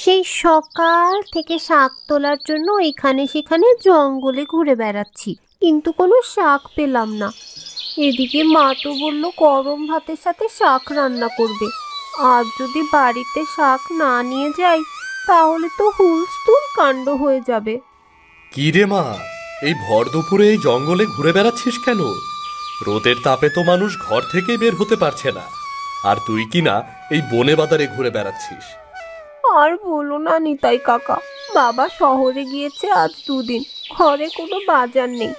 সেই সকাল থেকে শাক তোলার জন্য এখানে সেখানে জঙ্গলে ঘুরে বেড়াচ্ছি, কিন্তু কোনো শাক পেলাম না। এদিকে মা তো বলল গরম ভাতের সাথে শাক রান্না করবে। আর যদি বাড়িতে শাক না নিয়ে যাই তাহলে তো হুলস্থুল কাণ্ড হয়ে যাবে। কি রে মা, এই ভর দুপুরে এই জঙ্গলে ঘুরে বেড়াচ্ছিস কেন? রোদের তাপে তো মানুষ ঘর থেকে বের হতে পারছে না, আর তুই কি না এই বনে বাজারে ঘুরে বেড়াচ্ছিস। আর বলো না নিতাই কাকা, বাবা শহরে গিয়েছে আজ 2 দিন, ঘরে কোনো বাজার নেই।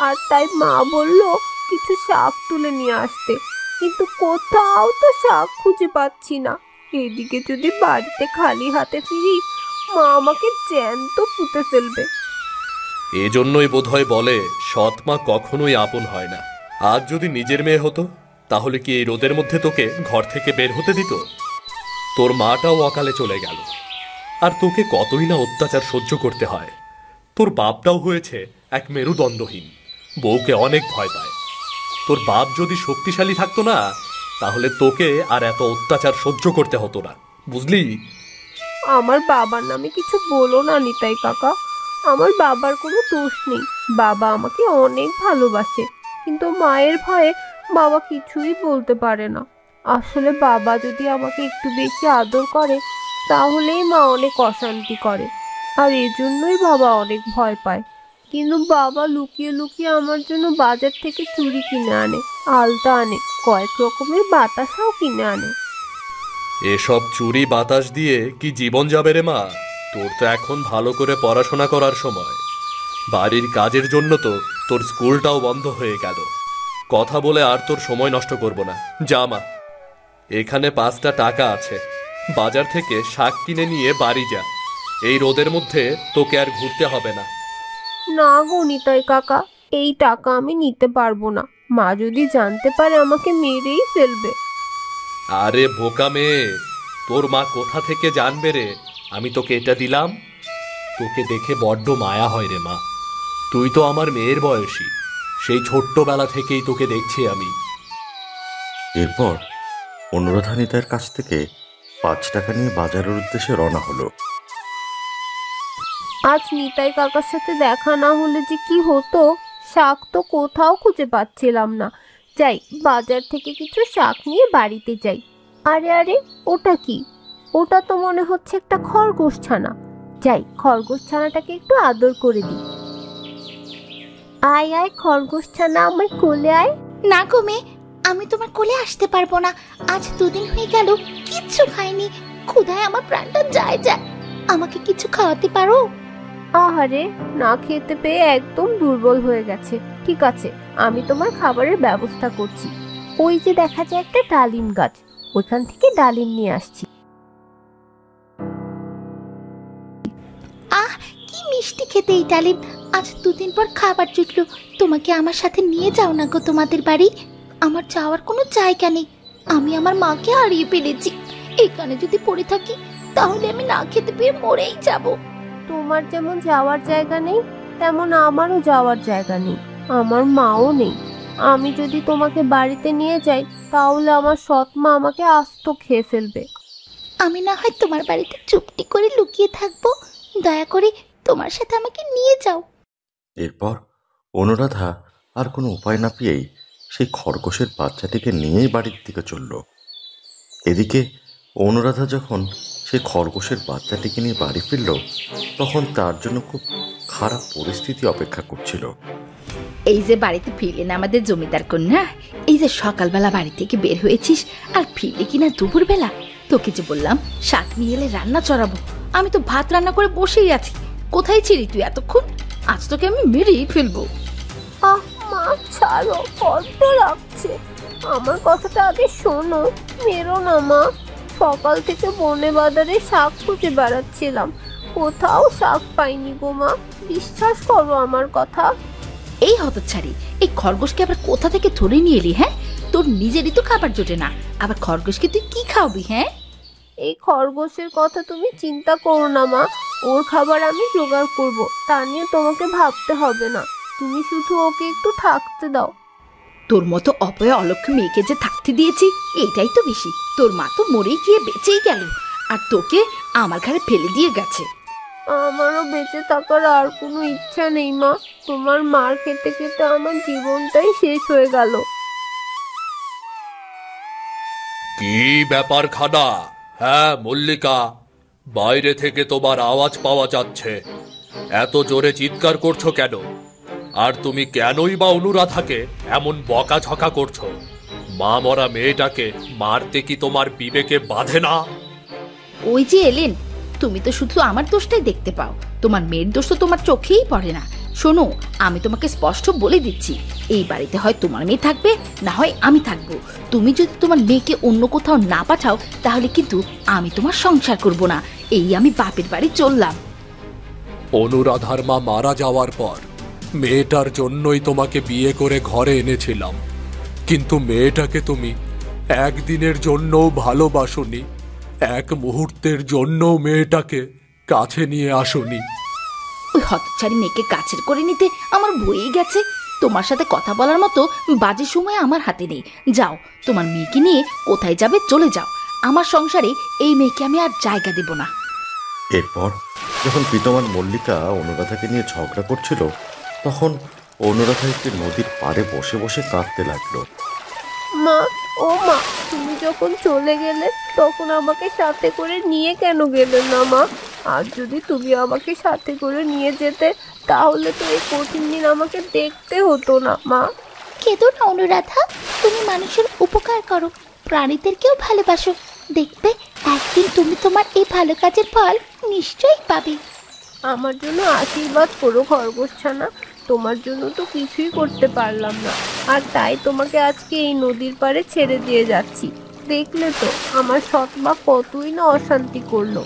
আর তাই মা বলল কিছু শাক তুলে নিয়ে আসতে, কিন্তু কোথাও তো শাক খুঁজে পাচ্ছি না। এদিকে যদি বাড়িতে খালি হাতে ফিরি মা আমাকে জ্যান্ত পুঁতে ফেলবে। এজন্যই বোধহয় বলে সৎ মা কখনোই আপন হয় না। আজ যদি নিজের মেয়ে হতো তাহলে কি এই রোদের মধ্যে তোকে ঘর থেকে বের হতে দিত? তোর মাটাও অকালে চলে গেল, আর তোকে কতই না অত্যাচার সহ্য করতে হয়। তোর বাপটাও হয়েছে এক মেরুদণ্ডহীন, বউকে অনেক ভয় পায়। তোর বাপ যদি শক্তিশালী থাকতো না তাহলে তোকে আর এত অত্যাচার সহ্য করতে হতো না, বুঝলি? আমার বাবার নামে কিছু বলো না নিতাই কাকা, আমার বাবার কোনো দোষ নেই। বাবা আমাকে অনেক ভালোবাসে, কিন্তু মায়ের ভয়ে বাবা কিছুই বলতে পারে না। আসলে বাবা যদি আমাকে একটু বেশি আদর করে তাহলেই মা অনেক অশান্তি করে, আর এজন্যই বাবা অনেক ভয় পায়। কিন্তু বাবা লুকিয়ে লুকিয়ে আমার জন্য বাজার থেকে চুড়ি কিনে আনে, আলতা আনে, কয়েক রকমের বাতাসাও কিনে আনে। এসব চুরি বাতাস দিয়ে কি জীবন যাবে রে মা? তোর তো এখন ভালো করে পড়াশোনা করার সময়। বাড়ির কাজের জন্য তো তোর স্কুলটাও বন্ধ হয়ে গেল। কথা বলে আর তোর সময় নষ্ট করব না, যা মা। এখানে 5টা টাকা আছে, বাজার থেকে শাক কিনে নিয়ে বাড়ি যা। এই রোদের মধ্যে তোকে আর ঘুরতে হবে না। না গো নিতাই কাকা, এই টাকা আমি নিতে পারবো না। মা যদি জানতে পারে আমাকে মেরেই ফেলবে। আরে বোকা মেয়ে, তোর মা কোথা থেকে জানবে রে আমি তোকে এটা দিলাম? তোকে দেখে বড্ড মায়া হয় রে মা। তুই তো আমার মেয়ের বয়সী, সেই ছোট্টবেলা থেকেই তোকে দেখছি আমি। এরপর অনুরাধানিতার কাছ থেকে 5 টাকা নিয়ে বাজারের উদ্দেশ্যে রওনা হলো। আজ নিতাই কাকার সাথে দেখা না হলে যে কি হতো, শাক তো কোথাও খুঁজে পাচ্ছিলাম না। যাই, বাজার থেকে কিছু শাক নিয়ে বাড়িতে যাই। আরে আরে, ওটা কি? ওটা তো মনে হচ্ছে একটা খরগোশ ছানা। যাই, খরগোশ ছানাটাকে একটু আদর করে দিই। আয় আয় খরগোশ ছানা, আমার কোলে আয়। না গো মেয়ে, আমি তোমার কোলে আসতে পারবো না। আজ 2 দিন হয়ে গেল কিচ্ছু খাইনি, ক্ষুধায় আমার প্রাণটা যায় যায়। আমাকে কিছু খাওয়াতে পারো? আহারে, না খেতে পেয়ে একদম দুর্বল হয়ে গেছে। ঠিক আছে, আমি তোমার খাবারের ব্যবস্থা করছি। ওই যে দেখা যায় একটা ডালিম গাছ, ওইখান থেকে ডালিম নিয়ে আসছি। আহ, কি মিষ্টি খেতে এই ডালিম। আজ 2 দিন পর খাবার জুটলো। তোমাকে আমার সাথে নিয়ে যাও না গো তোমাদের বাড়ি। আমার যাওয়ার কোনো জায়গা নেই। আমি আমার মাকে হারিয়ে ফেলেছি। এখানে যদি পড়ে থাকি তাহলে আমি না খেতে পেয়ে মরেই যাব। তোমার যেমন যাওয়ার জায়গা নেই, তেমন আমারও যাওয়ার জায়গা নেই। আমার মাও নেই। আমি যদি তোমাকে বাড়িতে নিয়ে যাই তাহলে আমার সৎ মা আমাকে আস্ত খেয়ে ফেলবে। আমি না হয় তোমার বাড়িতে চুপটি করে লুকিয়ে থাকবো। দয়া করে তোমার সাথে আমাকে নিয়ে যাও। এরপর অনুরাধা আর কোনো উপায় না পেয়েই সেই খরগোশের বাচ্চাটিকে নিয়েই বাড়ির দিকে চলল। এদিকে অনুরাধা যখন সেই খরগোশের বাচ্চাটিকে নিয়ে বাড়ি ফিরল, তখন তার জন্য খুব খারাপ পরিস্থিতি অপেক্ষা করছিল। এই যে বাড়িতে ফিরলেন আমাদের জমিদার কন্যা, এই যে সকালবেলা বাড়ি থেকে বের হয়েছিস আর ফিরলি কিনা দুপুরবেলা। তোকে যে বললাম শাক নিয়ে এলে রান্না চড়াবো, আমি তো ভাত রান্না করে বসেই আছি। কোথায় ছিলি তুই এতক্ষণ? আজ তোকে আমি মেরেই ফেলবো। আহ মা, ছাড়ো, কষ্ট লাগছে। আমার কথাটা আগে শোনো, মেরো না মা। সকাল থেকে বনে বাজারে শাক খুঁজে বেড়াচ্ছিলাম, কোথাও শাক পাইনি গো মা। বিশ্বাস করো আমার কথা। এই হতচ্ছাড়ি, এই খরগোশকে আবার কোথা থেকে ধরে নিয়ে এলি? হ্যাঁ, তোর নিজেরই তো খাবার জোটে না, আবার খরগোশকে তুই কি খাওয়াবি? হ্যাঁ, এই খরগোশের কথা তুমি চিন্তা করো না মা, ওর খাবার আমি জোগাড় করব, তা নিয়ে তোমাকে ভাবতে হবে না। তুমি শুধু ওকে একটু থাকতে দাও। তোর মতো অপয়া অলক্ষ্য মেয়েকে যে থাকতে দিয়েছি এটাই তো বেশি। তোর মা তো মরেই গিয়ে বেঁচেই গেল, আর তোকে আমার ঘরে ফেলে দিয়ে গেছে। আমারও বেঁচে থাকার আর কোনো ইচ্ছা নেই মা। তোমার মার খেতে খেতে আমার জীবনটাই শেষ হয়ে গেল। কি ব্যাপার খানা? হ্যাঁ মল্লিকা, বাইরে থেকে তোমার আওয়াজ পাওয়া যাচ্ছে। এত জোরে চিৎকার করছো কেন? আর তুমি কেনই বা অনুরাধাকে এমন বকাঝকা করছো? মা মরা মেয়েটাকে মারতে কি তোমার বিবেকে বাঁধে না? ওই যে এলেন, তুমি তো শুধু আমার দোষটাই দেখতে পাও, তোমার মেয়ের দোষ তো তোমার চোখেই পড়ে না। শোনো, আমি তোমাকে স্পষ্ট বলে দিচ্ছি, এই বাড়িতে হয় তোমার মেয়ে থাকবে, না হয় আমি থাকবো। তুমি যদি তোমার মেয়েকে অন্য কোথাও না পাঠাও, তাহলে কিন্তু আমি তোমার সংসার করব না। এই আমি বাপের বাড়ি চললাম। অনুরাধার মা মারা যাওয়ার পর মেয়েটার জন্যই তোমাকে বিয়ে করে ঘরে এনেছিলাম, কিন্তু মেয়েটাকে তুমি একদিনের জন্যও ভালোবাসোনি, এক মুহূর্তের জন্যও মেয়েটাকে কাছে নিয়ে আসোনি। ওই হতচারী মেয়েকে কাছের করে নিতে আমার বয়েই গেছে। তোমার সাথে কথা বলার মতো বাজে সময় আমার হাতে নেই। যাও, তোমার মেয়েকে নিয়ে কোথায় যাবে চলে যাও। আমার সংসারে এই মেয়েকে আমি আর জায়গা দেব না। এরপর যখন পিতামার মল্লিকা অনুরাধাকে নিয়ে ঝগড়া করছিল, তখন অনুরাধা একটি নদীর পাড়ে বসে বসে কাঁদতে লাগলো। মা, ও মা, তুমি যখন চলে গেলে তখন আমাকে সাথে করে নিয়ে কেন গেলে না মা? আর যদি তুমি আমাকে সাথে করে নিয়ে যেতে, তাহলে তো এই কঠিন দিন আমাকে দেখতে হতো না মা। কেঁদো না অনুরাধা, তুমি মানুষের উপকার করো, প্রাণীদেরকেও ভালোবাসো। দেখবে একদিন তুমি তোমার এই ভালো কাজের ফল নিশ্চয়ই পাবে। আমার জন্য আশীর্বাদ করো খরগোশছানা। তোমার জন্য তো কিছুই করতে পারলাম না, আর তাই তোমাকে আজকে এই নদীর পাড়ে ছেড়ে দিয়ে যাচ্ছি। দেখলে তো আমার সৎ মা কতই না অশান্তি করলো।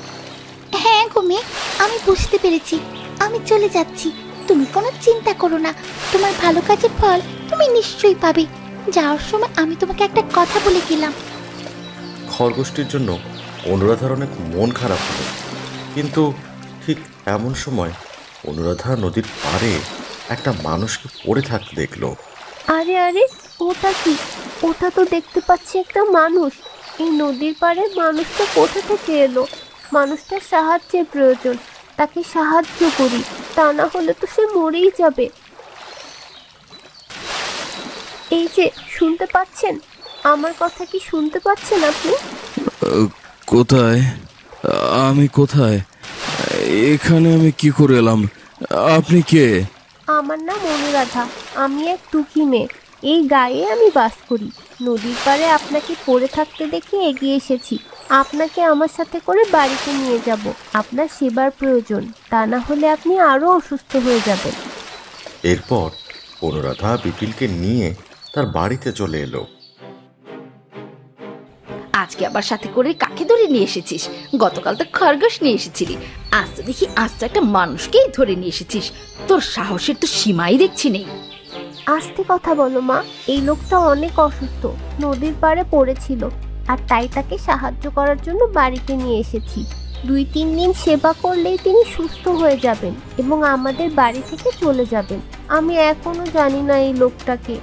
হ্যাঁ ঘুমে, আমি বুঝতে পেরেছি। আমি চলে যাচ্ছি, তুমি কোনো চিন্তা করো না। তোমার ভালো কাজের ফল তুমি নিশ্চয়ই পাবে। যাওয়ার সময় আমি তোমাকে একটা কথা বলে গেলাম। খরগোশটির জন্য অনুরাধার অনেক মন খারাপ হলো, কিন্তু ঠিক এমন সময় অনুরাধা নদীর পাড়ে একটা মানুষকে পড়ে থাকতে দেখলো। আরে আরে, ওটা কি? ওটা তো দেখতে পাচ্ছি একটা মানুষ। এই নদীর পাড়ে মানুষটা কোথা থেকে এলো? মানুষটার সাহায্যের প্রয়োজন, তাকে সাহায্য করি, তা না হলে তো সে মরেই যাবে। এই যে, শুনতে পাচ্ছেন? আমার কথা কি শুনতে পাচ্ছেন আপনি? কোথায়? আমি কোথায়? এখানে আমি কি করে এলাম? আপনি কে? আমার নাম অনুরাধা, আমি এক দুঃখী মেয়ে। এই গায়ে আমি বাস করি। নদীর পাড়ে আপনাকে পড়ে থাকতে দেখে এগিয়ে এসেছি। আপনাকে আমার সাথে করে বাড়িতে নিয়ে যাব। আপনার সেবার প্রয়োজন, তা না হলে আপনি আরও অসুস্থ হয়ে যাবেন। এরপর অনুরাধা বিপিনকে নিয়ে তার বাড়িতে চলে এলো। আজকে আবার সাথে করে কাকে ধরে নিয়ে এসেছিস? গতকাল তো খরগোশ নিয়ে এসেছিলি, আজ তো দেখি আজ তো একটা মানুষকেই ধরে নিয়ে এসেছিস। তোর সাহসের তো সীমাই দেখছি নেই। আস্তে কথা বলো মা, এই লোকটা অনেক অসুস্থ, নদীর পাড়ে পড়েছিল, আর তাই তাকে সাহায্য করার জন্য বাড়িতে নিয়ে এসেছি। 2-3 দিন সেবা করলেই তিনি সুস্থ হয়ে যাবেন এবং আমাদের বাড়ি থেকে চলে যাবেন। আমি এখনো জানি না এই লোকটাকে।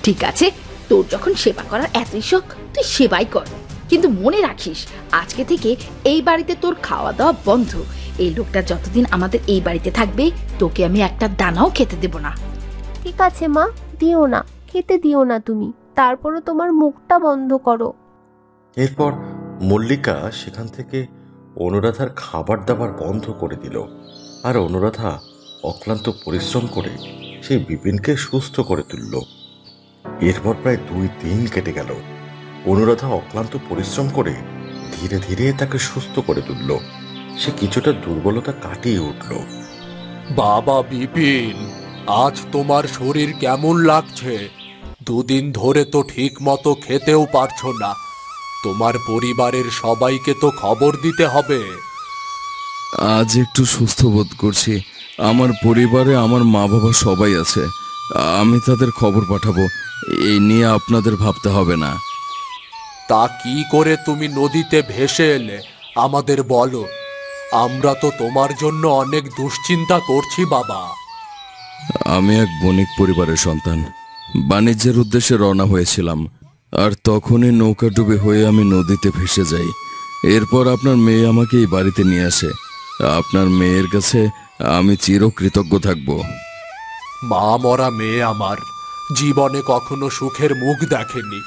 ঠিক আছে, তোর যখন সেবা করার এতই শখ, তুই সেবাই কর, কিন্তু মনে রাখিস আজকে থেকে এই বাড়িতে তোর খাওয়া দাওয়া বন্ধ। এই লোকটা যতদিন আমাদের এই বাড়িতে থাকবে, তোকে আমি একটা দানাও খেতে দেব না। ঠিক আছে মা, দিও না, খেতে দিও না তুমি, তারপরও তোমার মুখটা বন্ধ করো। এরপর মল্লিকা সেখান থেকে অনুরাধার খাবার দাবার বন্ধ করে দিল, আর অনুরাধা অক্লান্ত পরিশ্রম করে সেই বিপিনকে সুস্থ করে তুলল। এরপর প্রায় 2 দিন কেটে গেল। অনুরাধা অক্লান্ত পরিশ্রম করে ধীরে ধীরে তাকে সুস্থ করে তুলল। সে কিছুটা দুর্বলতা কাটিয়ে উঠল। বাবা বিপিন, আজ তোমার শরীর কেমন লাগছে? 2 দিন ধরে তো ঠিক মতো খেতেও পারছো না। তোমার পরিবারের সবাইকে তো খবর দিতে হবে। আজ একটু সুস্থ বোধ করছি। আমার পরিবারে আমার মা বাবা সবাই আছে, আমি তাদের খবর পাঠাবো। এই নিয়ে আপনাদের ভাবতে হবে না। তা কি করে তুমি নদীতে ভেসে এলে আমাদের বলো। আমরা তো তোমার জন্য অনেক দুশ্চিন্তা করছি বাবা। আমি এক বণিক পরিবারের সন্তান, বাণিজ্যের উদ্দেশ্যে রওনা হয়েছিলাম, আর তখনই নৌকা ডুবে হয়ে আমি নদীতে ভেসে যাই। এরপর আপনার মেয়ে আমাকে এই বাড়িতে নিয়ে আসে। আপনার মেয়ের কাছে আমি চিরকৃতজ্ঞ থাকব। মা মরা মেয়ে আমার জীবনে কখনো সুখের মুখ দেখেনি,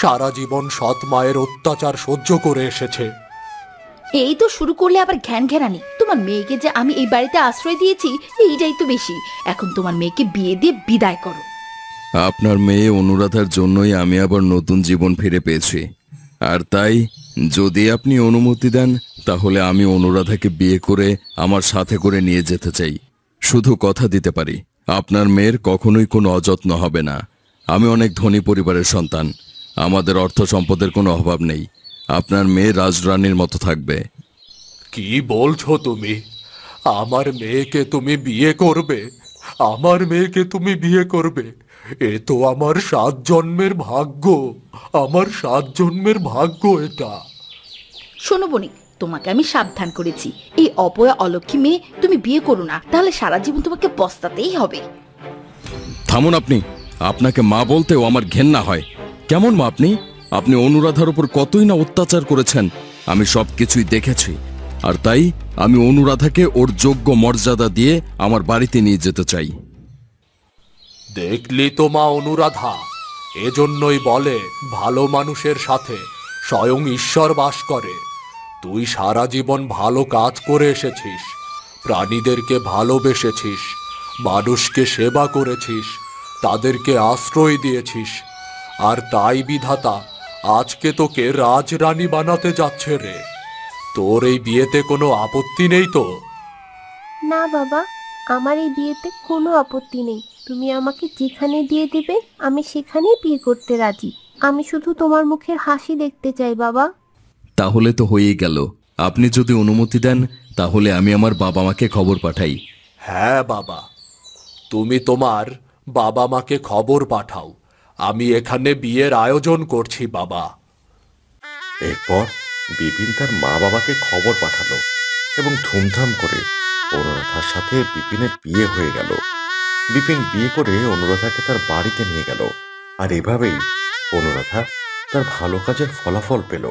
সারা জীবন সৎ মায়ের অত্যাচার সহ্য করে এসেছে। এই তো শুরু করলে আবার ঘ্যান ঘ্যানানি। তোমার মেয়েকে যে আমি এই বাড়িতে আশ্রয় দিয়েছি এইটাই তো বেশি। এখন তোমার মেয়েকে বিয়ে দিয়ে বিদায় করো। আপনার মেয়ে অনুরাধার জন্যই আমি আবার নতুন জীবন ফিরে পেয়েছি। আর তাই যদি আপনি অনুমতি দেন তাহলে আমি অনুরাধাকে বিয়ে করে আমার সাথে করে নিয়ে যেতে চাই। শুধু কথা দিতে পারি, আপনার মেয়ের কখনোই কোনো অযত্ন হবে না। আমি অনেক ধনী পরিবারের সন্তান, আমাদের অর্থ সম্পদের কোনো অভাব নেই। আপনার মেয়ে রাজরানীর মতো থাকবে। কি বলছো তুমি? আমার মেয়েকে তুমি বিয়ে করবে? আমার মেয়েকে তুমি বিয়ে করবে? এ তো আমার 7 জন্মের ভাগ্য, আমার 7 জন্মের ভাগ্য এটা। শোনো বণিক, তোমাকে আমি সাবধান করেছি, এই অপয়া অলক্ষী মেয়ে তুমি বিয়ে করো না, তাহলে সারা জীবন তোমাকে পস্তাতেই হবে। থামুন আপনি। আপনাকে মা বলতেও আমার ঘেন্না হয়। কেমন মা আপনি? আপনি অনুরাধার উপর কতই না অত্যাচার করেছেন, আমি সব কিছুই দেখেছি। আর তাই আমি অনুরাধাকে ওর যোগ্য মর্যাদা দিয়ে আমার বাড়িতে নিয়ে যেতে চাই। দেখলি তো মা অনুরাধা, এজন্যই বলে ভালো মানুষের সাথে স্বয়ং ঈশ্বর বাস করে। তুই সারা জীবন ভালো কাজ করে এসেছিস, প্রাণীদেরকে ভালোবেসেছিস, মানুষকে সেবা করেছিস, তাদেরকে আশ্রয় দিয়েছিস। আর তাই বিধাতা আজকে তোকে রাজরানী বানাতে যাচ্ছে রে। তোর এই বিয়েতে কোনো আপত্তি নেই তো? না বাবা, আমার এই বিয়েতে কোনো আপত্তি নেই। তুমি আমাকে যেখানে দিয়ে দিবে আমি সেখানেই বিয়ে করতে রাজি। আমি শুধু তোমার মুখের হাসি দেখতে চাই বাবা। তাহলে তো হয়েই গেল। আপনি যদি অনুমতি দেন তাহলে আমি আমার বাবা মাকে খবর পাঠাই। হ্যাঁ বাবা, তুমি তোমার বাবা মাকে খবর পাঠাও। আমি এখানে বিয়ের আয়োজন করছি বাবা। এরপর বিপিন তার মা বাবাকে খবর পাঠালো এবং ধুমধাম করে অনুরাধার সাথে বিপিনের বিয়ে হয়ে গেল। বিপিন বিয়ে করে অনুরাধাকে তার বাড়িতে নিয়ে গেল। আর এভাবেই অনুরাধা তার ভালো কাজের ফলাফল পেল।